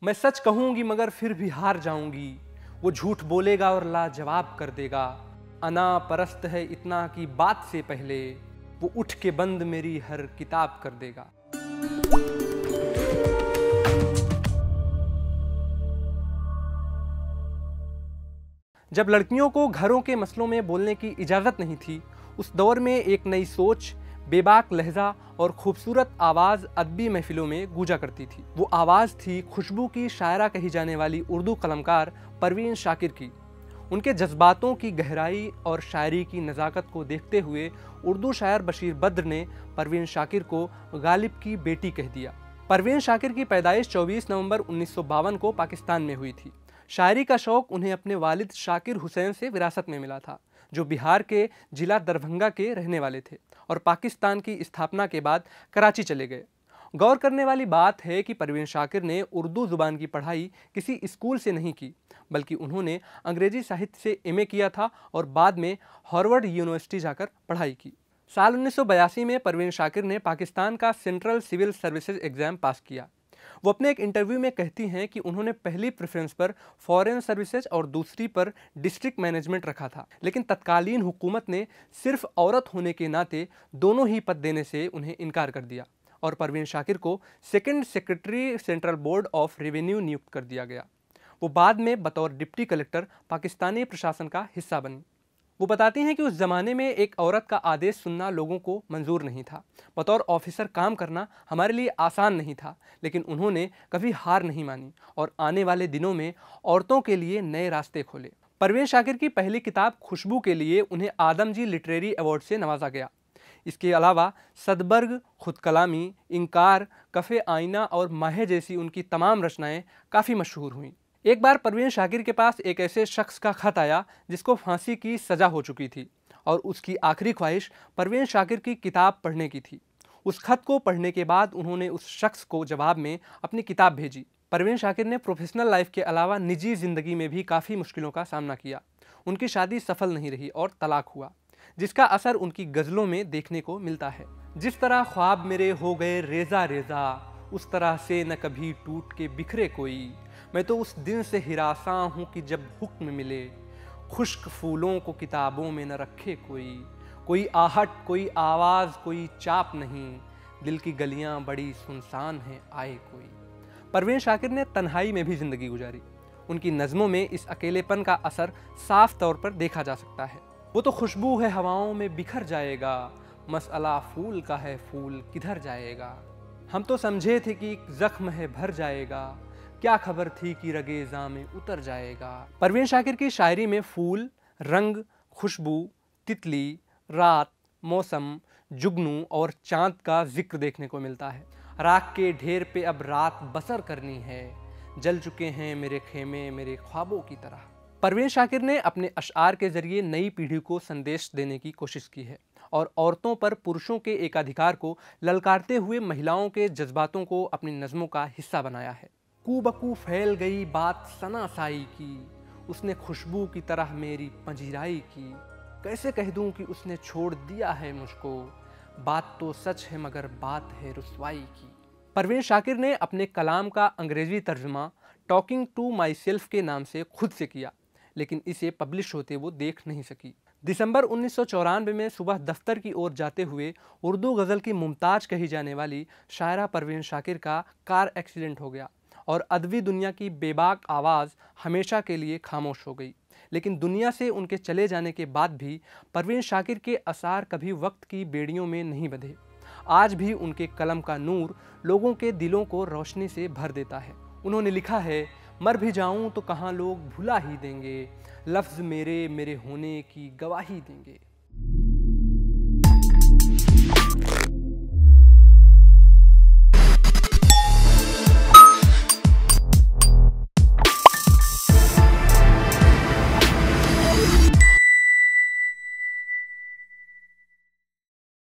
मैं सच कहूंगी मगर फिर भी हार जाऊंगी, वो झूठ बोलेगा और लाजवाब कर देगा। अना परस्त है इतना कि बात से पहले वो उठ के बंद मेरी हर किताब कर देगा। जब लड़कियों को घरों के मसलों में बोलने की इजाज़त नहीं थी, उस दौर में एक नई सोच, बेबाक लहजा और खूबसूरत आवाज़ अदबी महफिलों में गूंजा करती थी। वो आवाज़ थी खुशबू की शायरा कही जाने वाली उर्दू कलमकार परवीन शाकिर की। उनके जज्बातों की गहराई और शायरी की नज़ाकत को देखते हुए उर्दू शायर बशीर बद्र ने परवीन शाकिर को गालिब की बेटी कह दिया। परवीन शाकिर की पैदाइश 24 नवंबर 1952 को पाकिस्तान में हुई थी। शायरी का शौक़ उन्हें अपने वालिद शाकिर हुसैन से विरासत में मिला था, जो बिहार के जिला दरभंगा के रहने वाले थे और पाकिस्तान की स्थापना के बाद कराची चले गए। गौर करने वाली बात है कि परवीन शाकिर ने उर्दू ज़ुबान की पढ़ाई किसी स्कूल से नहीं की, बल्कि उन्होंने अंग्रेजी साहित्य से एमए किया था और बाद में हार्वर्ड यूनिवर्सिटी जाकर पढ़ाई की। साल 1982 में परवीन शाकिर ने पाकिस्तान का central civil services exam pass किया। वो अपने एक इंटरव्यू में कहती हैं कि उन्होंने पहली प्रेफरेंस पर फॉरेन सर्विसेज और दूसरी पर डिस्ट्रिक्ट मैनेजमेंट रखा था, लेकिन तत्कालीन हुकूमत ने सिर्फ औरत होने के नाते दोनों ही पद देने से उन्हें इनकार कर दिया और परवीन शाकिर को second secretary central board of revenue नियुक्त कर दिया गया। वो बाद में बतौर डिप्टी कलेक्टर पाकिस्तानी प्रशासन का हिस्सा बनी। वो बताती हैं कि उस ज़माने में एक औरत का आदेश सुनना लोगों को मंजूर नहीं था। बतौर ऑफिसर काम करना हमारे लिए आसान नहीं था, लेकिन उन्होंने कभी हार नहीं मानी और आने वाले दिनों में औरतों के लिए नए रास्ते खोले। परवीन शाकिर की पहली किताब खुशबू के लिए उन्हें आदमजी लिटरेरी अवार्ड से नवाजा गया। इसके अलावा सदबर्ग, खुद कलामी, इंकार, कफ़े आईना और माहे जैसी उनकी तमाम रचनाएं काफ़ी मशहूर हुईं। एक बार परवीन शाकिर के पास एक ऐसे शख्स का खत आया जिसको फांसी की सज़ा हो चुकी थी और उसकी आखिरी ख्वाहिश परवीन शाकिर की किताब पढ़ने की थी। उस खत को पढ़ने के बाद उन्होंने उस शख्स को जवाब में अपनी किताब भेजी। परवीन शाकिर ने प्रोफेशनल लाइफ के अलावा निजी ज़िंदगी में भी काफ़ी मुश्किलों का सामना किया। उनकी शादी सफल नहीं रही और तलाक हुआ, जिसका असर उनकी गज़लों में देखने को मिलता है। जिस तरह ख्वाब मेरे हो गए रेजा रेजा, उस तरह से न कभी टूट के बिखरे कोई। मैं तो उस दिन से हिरासा हूँ कि जब हुक्म मिले, खुश्क फूलों को किताबों में न रखे कोई आहट, कोई आवाज़, कोई चाप नहीं, दिल की गलियाँ बड़ी सुनसान हैं, आए कोई। परवीन शाकिर ने तन्हाई में भी ज़िंदगी गुजारी। उनकी नज़मों में इस अकेलेपन का असर साफ तौर पर देखा जा सकता है। वो तो खुशबू है हवाओं में बिखर जाएगा, मसला फूल का है फूल किधर जाएगा। हम तो समझे थे कि जख्म है भर जाएगा, क्या खबर थी कि रगेज़ा में उतर जाएगा। परवीन शाकिर की शायरी में फूल, रंग, खुशबू, तितली, रात, मौसम, जुगनू और चांद का जिक्र देखने को मिलता है। राख के ढेर पे अब रात बसर करनी है, जल चुके हैं मेरे खेमे मेरे ख्वाबों की तरह। परवीन शाकिर ने अपने अशआर के जरिए नई पीढ़ी को संदेश देने की कोशिश की है और औरतों पर पुरुषों के एकाधिकार को ललकारते हुए महिलाओं के जज्बातों को अपनी नज़मों का हिस्सा बनाया है। कूबकू फैल गई बात सना साई की, उसने खुशबू की तरह मेरी पंजीराई की। कैसे कह दूं कि उसने छोड़ दिया है मुझको, बात तो सच है मगर बात है रुसवाई की। परवीन शाकिर ने अपने कलाम का अंग्रेजी तर्जुमा टॉकिंग टू माई सेल्फ के नाम से खुद से किया, लेकिन इसे पब्लिश होते वो देख नहीं सकी। दिसंबर 1994 में सुबह दफ्तर की ओर जाते हुए उर्दू गज़ल की मुमताज़ कही जाने वाली शायरा परवीन शाकिर का कार एक्सीडेंट हो गया और अदबी दुनिया की बेबाक आवाज़ हमेशा के लिए खामोश हो गई। लेकिन दुनिया से उनके चले जाने के बाद भी परवीन शाकिर के असार कभी वक्त की बेड़ियों में नहीं बंधे। आज भी उनके कलम का नूर लोगों के दिलों को रोशनी से भर देता है। उन्होंने लिखा है, मर भी जाऊं तो कहाँ लोग भुला ही देंगे, लफ्ज़ मेरे मेरे होने की गवाही देंगे।